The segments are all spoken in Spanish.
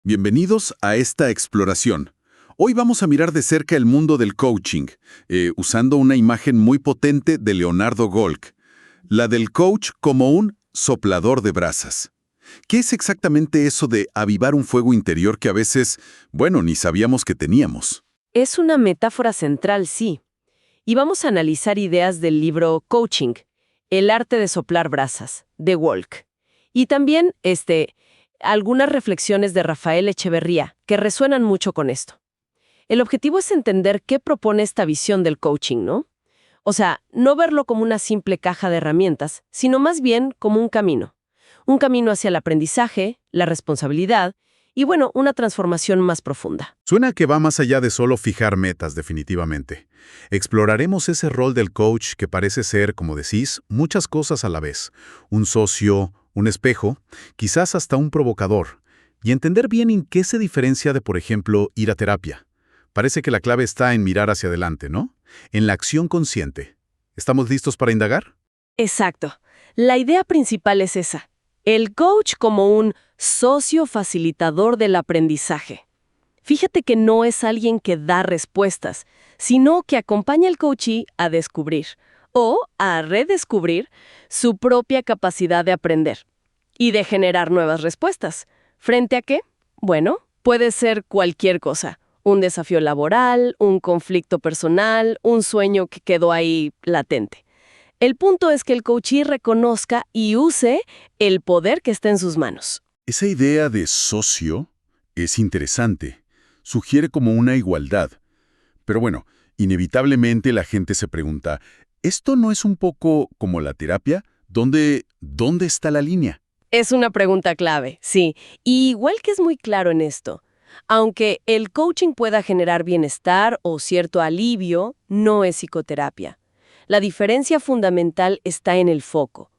Bienvenidos a esta exploración. Hoy vamos a mirar de cerca el mundo del coaching, usando una imagen muy potente de Leonardo Golk, la del coach como un soplador de brasas. ¿Qué es exactamente eso de avivar un fuego interior que a veces, bueno, ni sabíamos que teníamos? Es una metáfora central, sí. Y vamos a analizar ideas del libro Coaching, El arte de soplar brasas, de Wolk. Y también, algunas reflexiones de Rafael Echeverría, que resuenan mucho con esto. El objetivo es entender qué propone esta visión del coaching, ¿no? O sea, no verlo como una simple caja de herramientas, sino más bien como un camino. Un camino hacia el aprendizaje, la responsabilidad y, bueno, una transformación más profunda. Suena que va más allá de solo fijar metas, definitivamente. Exploraremos ese rol del coach que parece ser, como decís, muchas cosas a la vez. Un socio, un espejo, quizás hasta un provocador. Y entender bien en qué se diferencia de, por ejemplo, ir a terapia. Parece que la clave está en mirar hacia adelante, ¿no? En la acción consciente. ¿Estamos listos para indagar? Exacto. La idea principal es esa. El coach como un socio facilitador del aprendizaje. Fíjate que no es alguien que da respuestas, sino que acompaña al coachee a descubrir o a redescubrir su propia capacidad de aprender y de generar nuevas respuestas. ¿Frente a qué? Bueno, puede ser cualquier cosa. Un desafío laboral, un conflicto personal, un sueño que quedó ahí latente. El punto es que el coachee reconozca y use el poder que está en sus manos. Esa idea de socio es interesante. Sugiere como una igualdad. Pero bueno, inevitablemente la gente se pregunta, ¿esto no es un poco como la terapia? ¿Dónde está la línea? Es una pregunta clave, sí. Y igual que es muy claro en esto, aunque el coaching pueda generar bienestar o cierto alivio, no es psicoterapia. La diferencia fundamental está en el foco.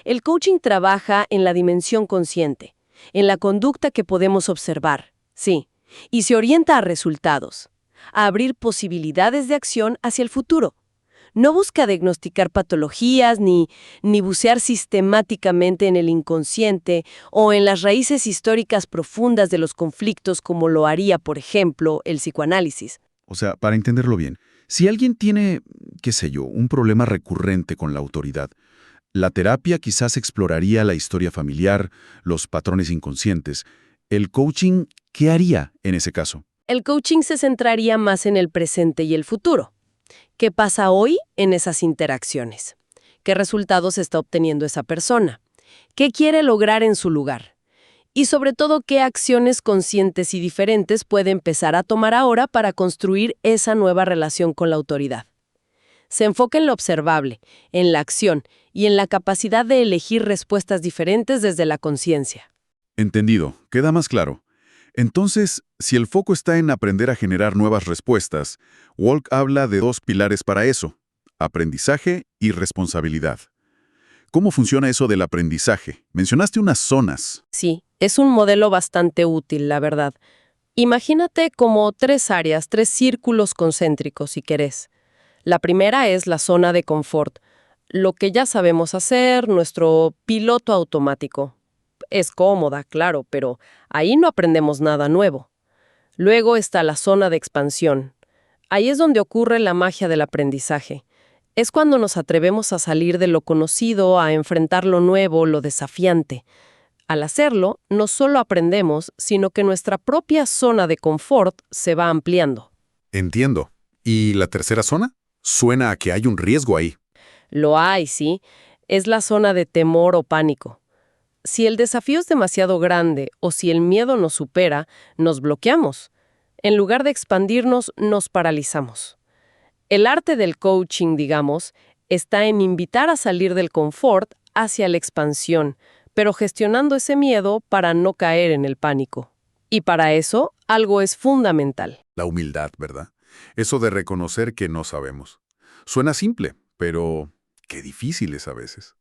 El coaching trabaja en la dimensión consciente, en la conducta que podemos observar, sí, y se orienta a resultados, a abrir posibilidades de acción hacia el futuro. No busca diagnosticar patologías ni bucear sistemáticamente en el inconsciente o en las raíces históricas profundas de los conflictos como lo haría, por ejemplo, el psicoanálisis. O sea, para entenderlo bien, si alguien tiene, qué sé yo, un problema recurrente con la autoridad, la terapia quizás exploraría la historia familiar, los patrones inconscientes. ¿El coaching qué haría en ese caso? El coaching se centraría más en el presente y el futuro. ¿Qué pasa hoy en esas interacciones? ¿Qué resultados está obteniendo esa persona? ¿Qué quiere lograr en su lugar? Y sobre todo, ¿qué acciones conscientes y diferentes puede empezar a tomar ahora para construir esa nueva relación con la autoridad? Se enfoca en lo observable, en la acción y en la capacidad de elegir respuestas diferentes desde la conciencia. Entendido, queda más claro. Entonces, si el foco está en aprender a generar nuevas respuestas, Wolk habla de dos pilares para eso: aprendizaje y responsabilidad. ¿Cómo funciona eso del aprendizaje? Mencionaste unas zonas. Sí, es un modelo bastante útil, la verdad. Imagínate como tres áreas, tres círculos concéntricos, si querés. La primera es la zona de confort, lo que ya sabemos hacer, nuestro piloto automático. Es cómoda, claro, pero ahí no aprendemos nada nuevo. Luego está la zona de expansión. Ahí es donde ocurre la magia del aprendizaje. Es cuando nos atrevemos a salir de lo conocido, a enfrentar lo nuevo, lo desafiante. Al hacerlo, no solo aprendemos, sino que nuestra propia zona de confort se va ampliando. Entiendo. ¿Y la tercera zona? Suena a que hay un riesgo ahí. Lo hay, sí. Es la zona de temor o pánico. Si el desafío es demasiado grande o si el miedo nos supera, nos bloqueamos. En lugar de expandirnos, nos paralizamos. El arte del coaching, digamos, está en invitar a salir del confort hacia la expansión, pero gestionando ese miedo para no caer en el pánico. Y para eso, algo es fundamental. La humildad, ¿verdad? Eso de reconocer que no sabemos. Suena simple, pero qué difícil es a veces.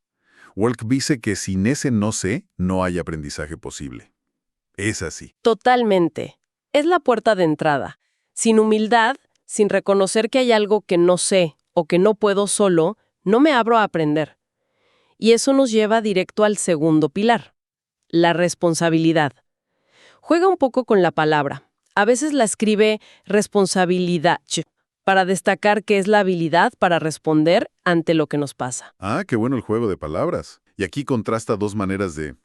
Wolk dice que sin ese no sé, no hay aprendizaje posible. Es así. Totalmente. Es la puerta de entrada. Sin humildad, sin reconocer que hay algo que no sé o que no puedo solo, no me abro a aprender. Y eso nos lleva directo al segundo pilar, la responsabilidad. Juega un poco con la palabra. A veces la escribe responsabilidad para destacar que es la habilidad para responder ante lo que nos pasa. Ah, qué bueno el juego de palabras. Y aquí contrasta dos maneras de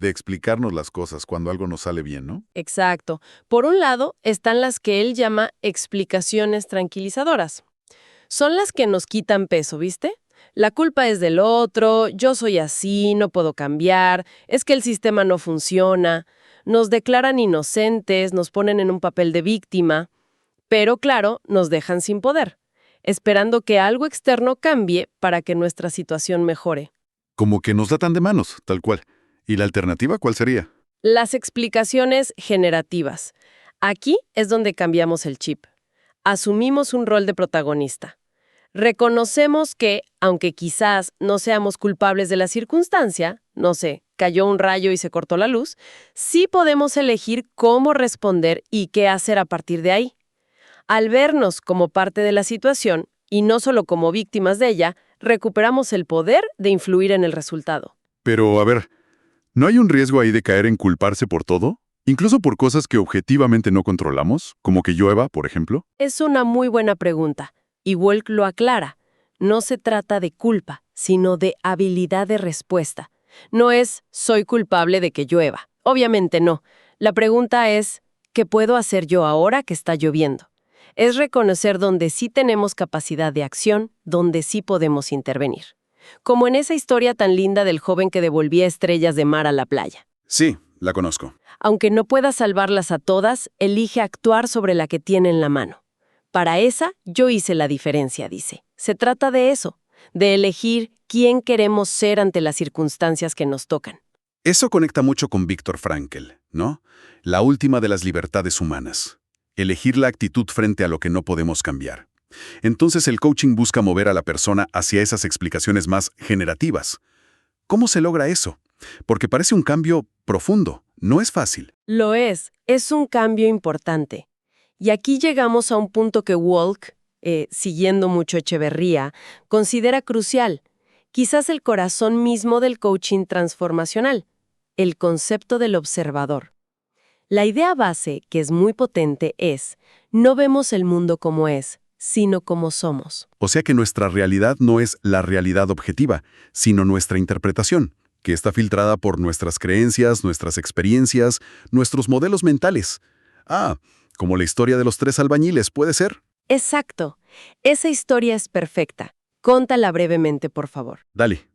explicarnos las cosas cuando algo nos sale bien, ¿no? Exacto. Por un lado, están las que él llama explicaciones tranquilizadoras. Son las que nos quitan peso, ¿viste? La culpa es del otro, yo soy así, no puedo cambiar, es que el sistema no funciona. Nos declaran inocentes, nos ponen en un papel de víctima, pero claro, nos dejan sin poder, esperando que algo externo cambie para que nuestra situación mejore. Como que nos da tan de manos, tal cual. ¿Y la alternativa cuál sería? Las explicaciones generativas. Aquí es donde cambiamos el chip. Asumimos un rol de protagonista. Reconocemos que, aunque quizás no seamos culpables de la circunstancia, no sé, cayó un rayo y se cortó la luz, sí podemos elegir cómo responder y qué hacer a partir de ahí. Al vernos como parte de la situación, y no solo como víctimas de ella, recuperamos el poder de influir en el resultado. Pero, a ver, ¿no hay un riesgo ahí de caer en culparse por todo? Incluso por cosas que objetivamente no controlamos, como que llueva, por ejemplo. Es una muy buena pregunta, y Wolk lo aclara. No se trata de culpa, sino de habilidad de respuesta. No es «soy culpable de que llueva». Obviamente no. La pregunta es ¿qué puedo hacer yo ahora que está lloviendo? Es reconocer donde sí tenemos capacidad de acción, donde sí podemos intervenir. Como en esa historia tan linda del joven que devolvía estrellas de mar a la playa. Sí, la conozco. Aunque no pueda salvarlas a todas, elige actuar sobre la que tiene en la mano. Para esa, yo hice la diferencia, dice. Se trata de eso, de elegir quién queremos ser ante las circunstancias que nos tocan. Eso conecta mucho con Viktor Frankl, ¿no? La última de las libertades humanas. Elegir la actitud frente a lo que no podemos cambiar. Entonces el coaching busca mover a la persona hacia esas explicaciones más generativas. ¿Cómo se logra eso? Porque parece un cambio profundo, no es fácil. Lo es un cambio importante. Y aquí llegamos a un punto que Wolk, siguiendo mucho Echeverría, considera crucial, quizás el corazón mismo del coaching transformacional, el concepto del observador. La idea base, que es muy potente, es, no vemos el mundo como es, sino como somos. O sea que nuestra realidad no es la realidad objetiva, sino nuestra interpretación, que está filtrada por nuestras creencias, nuestras experiencias, nuestros modelos mentales. Ah, como la historia de los 3 albañiles, ¿puede ser? Exacto. Esa historia es perfecta. Cóntala brevemente, por favor. Dale.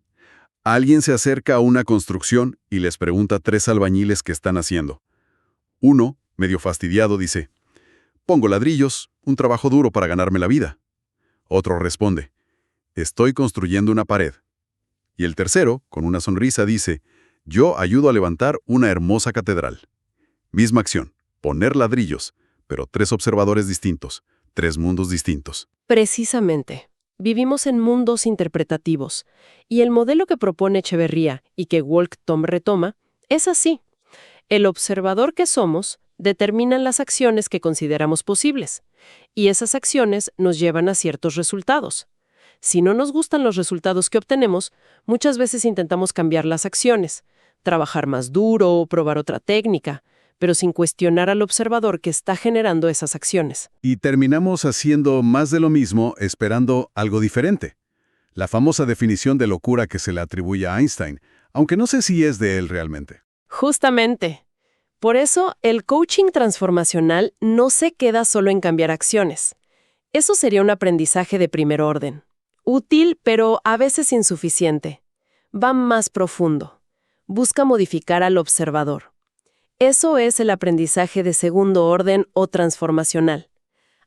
Alguien se acerca a una construcción y les pregunta a 3 albañiles qué están haciendo. Uno, medio fastidiado, dice: «Pongo ladrillos, un trabajo duro para ganarme la vida». Otro responde: «Estoy construyendo una pared». Y el tercero, con una sonrisa, dice: «Yo ayudo a levantar una hermosa catedral». Misma acción, poner ladrillos, pero 3 observadores distintos, 3 mundos distintos. Precisamente. Vivimos en mundos interpretativos, y el modelo que propone Echeverría y que Wolk retoma es así. El observador que somos determina las acciones que consideramos posibles, y esas acciones nos llevan a ciertos resultados. Si no nos gustan los resultados que obtenemos, muchas veces intentamos cambiar las acciones, trabajar más duro o probar otra técnica, pero sin cuestionar al observador que está generando esas acciones. Y terminamos haciendo más de lo mismo esperando algo diferente. La famosa definición de locura que se le atribuye a Einstein, aunque no sé si es de él realmente. Justamente. Por eso, el coaching transformacional no se queda solo en cambiar acciones. Eso sería un aprendizaje de primer orden. Útil, pero a veces insuficiente. Va más profundo. Busca modificar al observador. Eso es el aprendizaje de segundo orden o transformacional.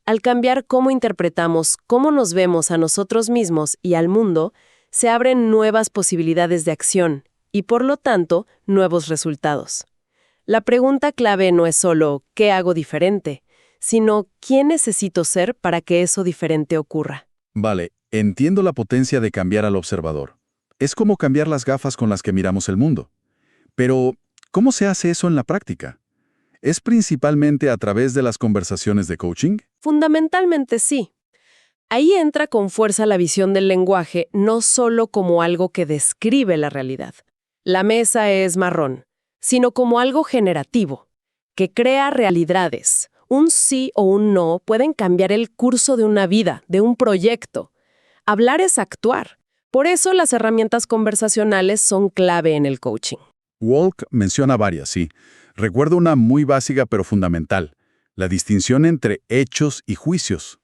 Al cambiar cómo interpretamos, cómo nos vemos a nosotros mismos y al mundo, se abren nuevas posibilidades de acción y, por lo tanto, nuevos resultados. La pregunta clave no es solo ¿qué hago diferente?, sino ¿quién necesito ser para que eso diferente ocurra? Vale, entiendo la potencia de cambiar al observador. Es como cambiar las gafas con las que miramos el mundo. Pero, ¿cómo se hace eso en la práctica? ¿Es principalmente a través de las conversaciones de coaching? Fundamentalmente sí. Ahí entra con fuerza la visión del lenguaje no solo como algo que describe la realidad. La mesa es marrón, sino como algo generativo, que crea realidades. Un sí o un no pueden cambiar el curso de una vida, de un proyecto. Hablar es actuar. Por eso las herramientas conversacionales son clave en el coaching. Walk menciona varias, sí. Recuerdo una muy básica pero fundamental, la distinción entre hechos y juicios.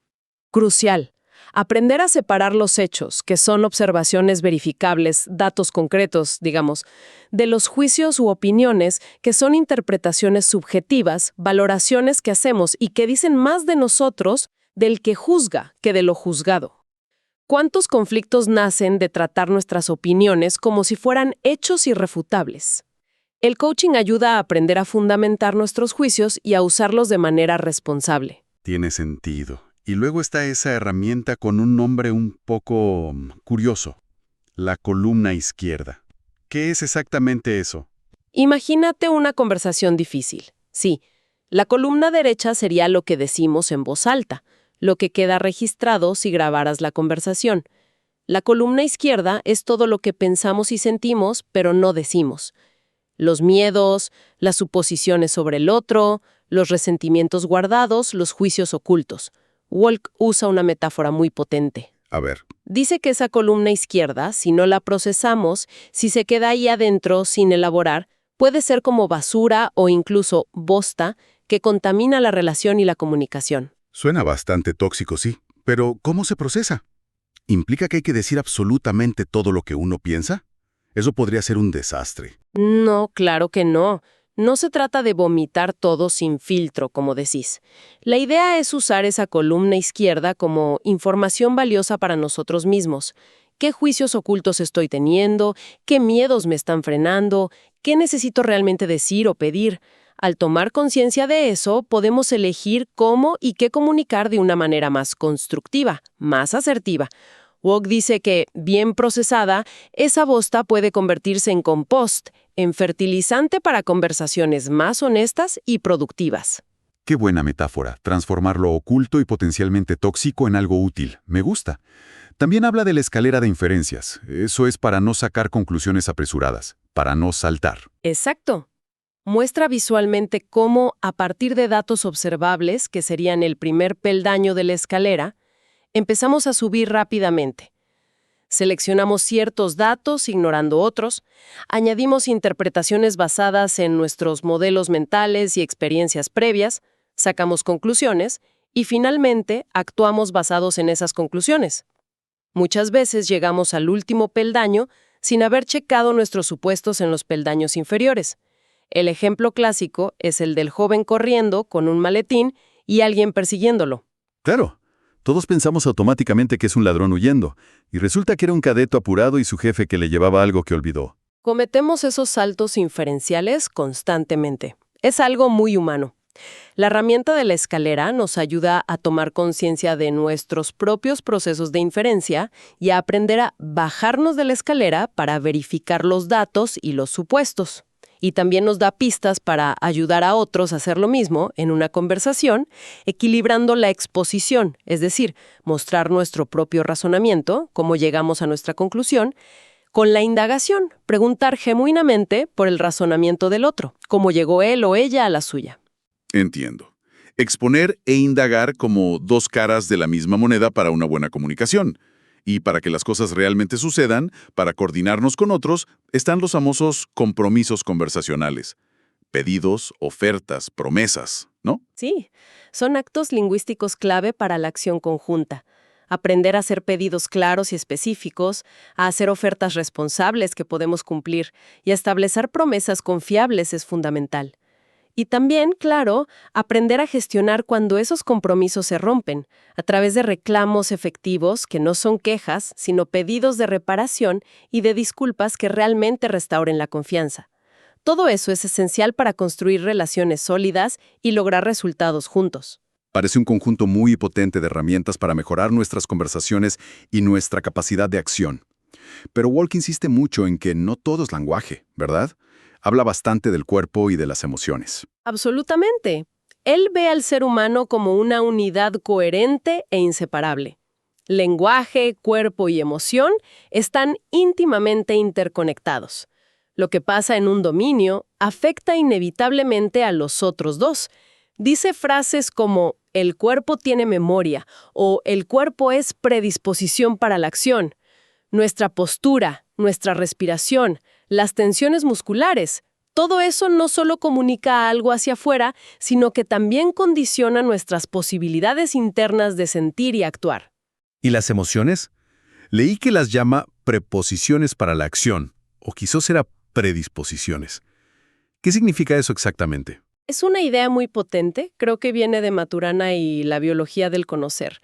Crucial. Aprender a separar los hechos, que son observaciones verificables, datos concretos, digamos, de los juicios u opiniones, que son interpretaciones subjetivas, valoraciones que hacemos y que dicen más de nosotros, del que juzga, que de lo juzgado. ¿Cuántos conflictos nacen de tratar nuestras opiniones como si fueran hechos irrefutables? El coaching ayuda a aprender a fundamentar nuestros juicios y a usarlos de manera responsable. Tiene sentido. Y luego está esa herramienta con un nombre un poco curioso, la columna izquierda. ¿Qué es exactamente eso? Imagínate una conversación difícil. Sí, la columna derecha sería lo que decimos en voz alta, lo que queda registrado si grabaras la conversación. La columna izquierda es todo lo que pensamos y sentimos, pero no decimos. Los miedos, las suposiciones sobre el otro, los resentimientos guardados, los juicios ocultos. Walk usa una metáfora muy potente. A ver. Dice que esa columna izquierda, si no la procesamos, si se queda ahí adentro sin elaborar, puede ser como basura o incluso bosta que contamina la relación y la comunicación. Suena bastante tóxico, sí. Pero, ¿cómo se procesa? ¿Implica que hay que decir absolutamente todo lo que uno piensa? Eso podría ser un desastre. No, claro que no. No se trata de vomitar todo sin filtro, como decís. La idea es usar esa columna izquierda como información valiosa para nosotros mismos. ¿Qué juicios ocultos estoy teniendo? ¿Qué miedos me están frenando? ¿Qué necesito realmente decir o pedir? Al tomar conciencia de eso, podemos elegir cómo y qué comunicar de una manera más constructiva, más asertiva. Walk dice que, bien procesada, esa bosta puede convertirse en compost, en fertilizante para conversaciones más honestas y productivas. Qué buena metáfora, transformar lo oculto y potencialmente tóxico en algo útil. Me gusta. También habla de la escalera de inferencias. Eso es para no sacar conclusiones apresuradas, para no saltar. Exacto. Muestra visualmente cómo, a partir de datos observables, que serían el primer peldaño de la escalera, empezamos a subir rápidamente. Seleccionamos ciertos datos, ignorando otros, añadimos interpretaciones basadas en nuestros modelos mentales y experiencias previas, sacamos conclusiones y finalmente actuamos basados en esas conclusiones. Muchas veces llegamos al último peldaño sin haber checado nuestros supuestos en los peldaños inferiores. El ejemplo clásico es el del joven corriendo con un maletín y alguien persiguiéndolo. Claro. Todos pensamos automáticamente que es un ladrón huyendo, y resulta que era un cadeto apurado y su jefe que le llevaba algo que olvidó. Cometemos esos saltos inferenciales constantemente. Es algo muy humano. La herramienta de la escalera nos ayuda a tomar conciencia de nuestros propios procesos de inferencia y a aprender a bajarnos de la escalera para verificar los datos y los supuestos. Y también nos da pistas para ayudar a otros a hacer lo mismo en una conversación, equilibrando la exposición, es decir, mostrar nuestro propio razonamiento, cómo llegamos a nuestra conclusión, con la indagación, preguntar genuinamente por el razonamiento del otro, cómo llegó él o ella a la suya. Entiendo. Exponer e indagar como dos caras de la misma moneda para una buena comunicación. Y para que las cosas realmente sucedan, para coordinarnos con otros, están los famosos compromisos conversacionales. Pedidos, ofertas, promesas, ¿no? Sí, son actos lingüísticos clave para la acción conjunta. Aprender a hacer pedidos claros y específicos, a hacer ofertas responsables que podemos cumplir y a establecer promesas confiables es fundamental. Y también, claro, aprender a gestionar cuando esos compromisos se rompen, a través de reclamos efectivos que no son quejas, sino pedidos de reparación y de disculpas que realmente restauren la confianza. Todo eso es esencial para construir relaciones sólidas y lograr resultados juntos. Parece un conjunto muy potente de herramientas para mejorar nuestras conversaciones y nuestra capacidad de acción. Pero Walk insiste mucho en que no todo es lenguaje, ¿verdad? Habla bastante del cuerpo y de las emociones. Absolutamente. Él ve al ser humano como una unidad coherente e inseparable. Lenguaje, cuerpo y emoción están íntimamente interconectados. Lo que pasa en un dominio afecta inevitablemente a los otros dos. Dice frases como el cuerpo tiene memoria o el cuerpo es predisposición para la acción. Nuestra postura, nuestra respiración, las tensiones musculares, todo eso no solo comunica algo hacia afuera, sino que también condiciona nuestras posibilidades internas de sentir y actuar. ¿Y las emociones? Leí que las llama preposiciones para la acción, o quizás era predisposiciones. ¿Qué significa eso exactamente? Es una idea muy potente, creo que viene de Maturana y la biología del conocer.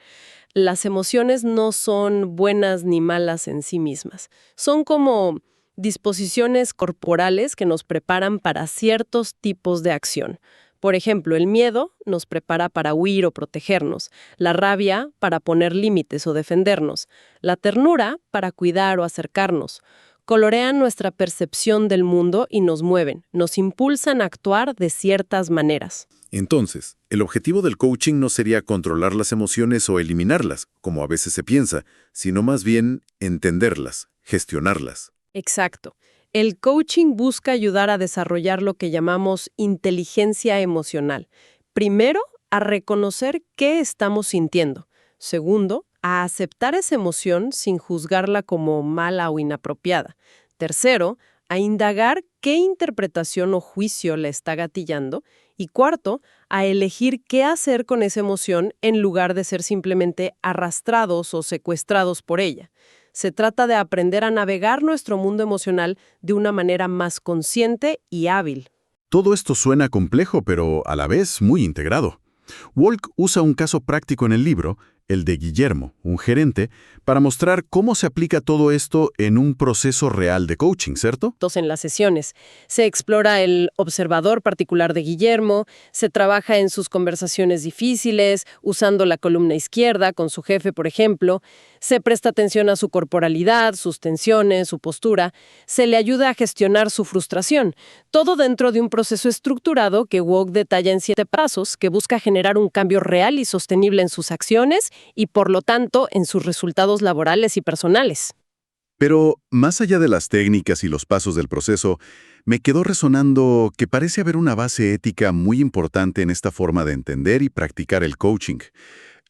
Las emociones no son buenas ni malas en sí mismas. Son como disposiciones corporales que nos preparan para ciertos tipos de acción. Por ejemplo, el miedo nos prepara para huir o protegernos, la rabia para poner límites o defendernos, la ternura para cuidar o acercarnos. Colorean nuestra percepción del mundo y nos mueven, nos impulsan a actuar de ciertas maneras. Entonces, el objetivo del coaching no sería controlar las emociones o eliminarlas, como a veces se piensa, sino más bien entenderlas, gestionarlas. Exacto. El coaching busca ayudar a desarrollar lo que llamamos inteligencia emocional. Primero, a reconocer qué estamos sintiendo. Segundo, a aceptar esa emoción sin juzgarla como mala o inapropiada. Tercero, a indagar qué interpretación o juicio la está gatillando. Y cuarto, a elegir qué hacer con esa emoción en lugar de ser simplemente arrastrados o secuestrados por ella. Se trata de aprender a navegar nuestro mundo emocional de una manera más consciente y hábil. Todo esto suena complejo, pero a la vez muy integrado. Walk usa un caso práctico en el libro, el de Guillermo, un gerente, para mostrar cómo se aplica todo esto en un proceso real de coaching, ¿cierto? En las sesiones se explora el observador particular de Guillermo, se trabaja en sus conversaciones difíciles, usando la columna izquierda con su jefe, por ejemplo, se presta atención a su corporalidad, sus tensiones, su postura, se le ayuda a gestionar su frustración, todo dentro de un proceso estructurado que Walk detalla en 7 pasos que busca generar un cambio real y sostenible en sus acciones y, por lo tanto, en sus resultados laborales y personales. Pero, más allá de las técnicas y los pasos del proceso, me quedó resonando que parece haber una base ética muy importante en esta forma de entender y practicar el coaching.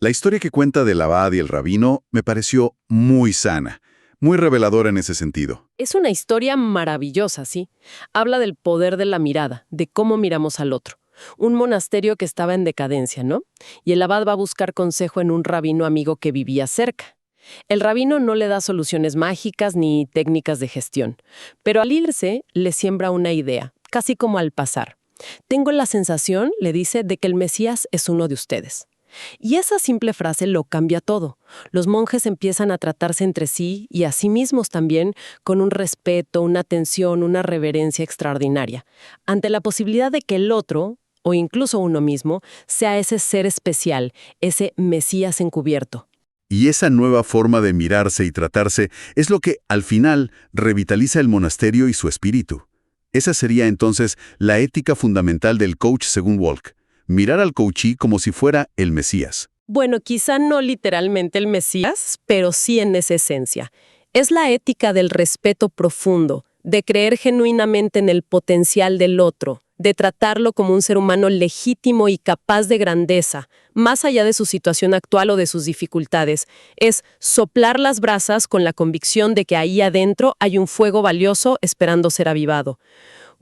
La historia que cuenta del abad y el rabino me pareció muy sana, muy reveladora en ese sentido. Es una historia maravillosa, ¿sí? Habla del poder de la mirada, de cómo miramos al otro. Un monasterio que estaba en decadencia, ¿no? Y el abad va a buscar consejo en un rabino amigo que vivía cerca. El rabino no le da soluciones mágicas ni técnicas de gestión, pero al irse le siembra una idea, casi como al pasar. Tengo la sensación, le dice, de que el Mesías es uno de ustedes. Y esa simple frase lo cambia todo. Los monjes empiezan a tratarse entre sí y a sí mismos también con un respeto, una atención, una reverencia extraordinaria, ante la posibilidad de que el otro, o incluso uno mismo, sea ese ser especial, ese Mesías encubierto. Y esa nueva forma de mirarse y tratarse es lo que, al final, revitaliza el monasterio y su espíritu. Esa sería entonces la ética fundamental del coach según Walk. Mirar al coachee como si fuera el Mesías. Bueno, quizá no literalmente el Mesías, pero sí en esa esencia. Es la ética del respeto profundo, de creer genuinamente en el potencial del otro, de tratarlo como un ser humano legítimo y capaz de grandeza, más allá de su situación actual o de sus dificultades. Es soplar las brasas con la convicción de que ahí adentro hay un fuego valioso esperando ser avivado.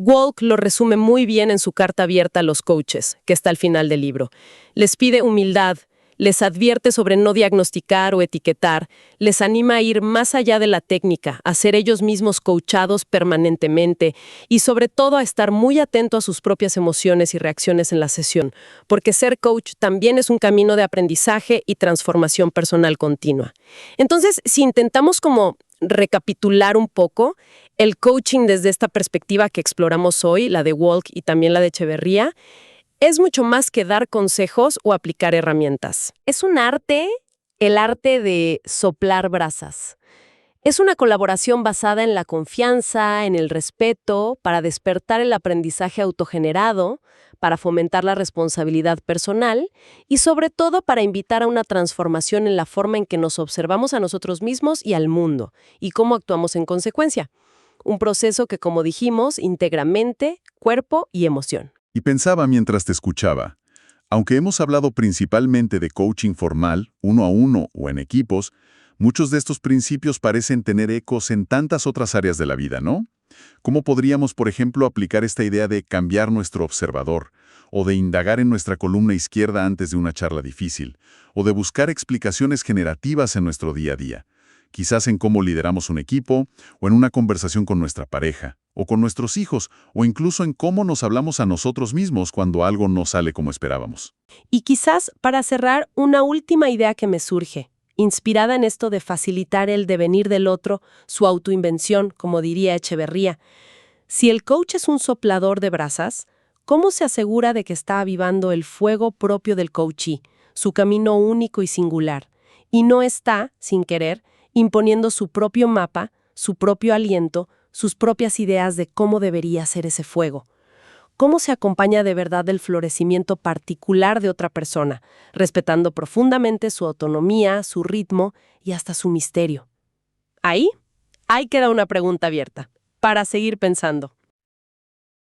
Walk lo resume muy bien en su carta abierta a los coaches, que está al final del libro. Les pide humildad, les advierte sobre no diagnosticar o etiquetar, les anima a ir más allá de la técnica, a ser ellos mismos coachados permanentemente y sobre todo a estar muy atento a sus propias emociones y reacciones en la sesión, porque ser coach también es un camino de aprendizaje y transformación personal continua. Entonces, si intentamos como recapitular un poco, el coaching desde esta perspectiva que exploramos hoy, la de Walk y también la de Echeverría, es mucho más que dar consejos o aplicar herramientas. Es un arte, el arte de soplar brasas. Es una colaboración basada en la confianza, en el respeto, para despertar el aprendizaje autogenerado, para fomentar la responsabilidad personal y sobre todo para invitar a una transformación en la forma en que nos observamos a nosotros mismos y al mundo, y cómo actuamos en consecuencia. Un proceso que, como dijimos, integra mente, cuerpo y emoción. Y pensaba mientras te escuchaba, aunque hemos hablado principalmente de coaching formal, uno a uno o en equipos, muchos de estos principios parecen tener ecos en tantas otras áreas de la vida, ¿no? ¿Cómo podríamos, por ejemplo, aplicar esta idea de cambiar nuestro observador, o de indagar en nuestra columna izquierda antes de una charla difícil, o de buscar explicaciones generativas en nuestro día a día? Quizás en cómo lideramos un equipo, o en una conversación con nuestra pareja, o con nuestros hijos, o incluso en cómo nos hablamos a nosotros mismos cuando algo no sale como esperábamos. Y quizás, para cerrar, una última idea que me surge, inspirada en esto de facilitar el devenir del otro, su autoinvención, como diría Echeverría. Si el coach es un soplador de brasas, ¿cómo se asegura de que está avivando el fuego propio del coachee, su camino único y singular, y no está, sin querer, imponiendo su propio mapa, su propio aliento, sus propias ideas de cómo debería ser ese fuego? ¿Cómo se acompaña de verdad del florecimiento particular de otra persona, respetando profundamente su autonomía, su ritmo y hasta su misterio? Ahí queda una pregunta abierta, para seguir pensando.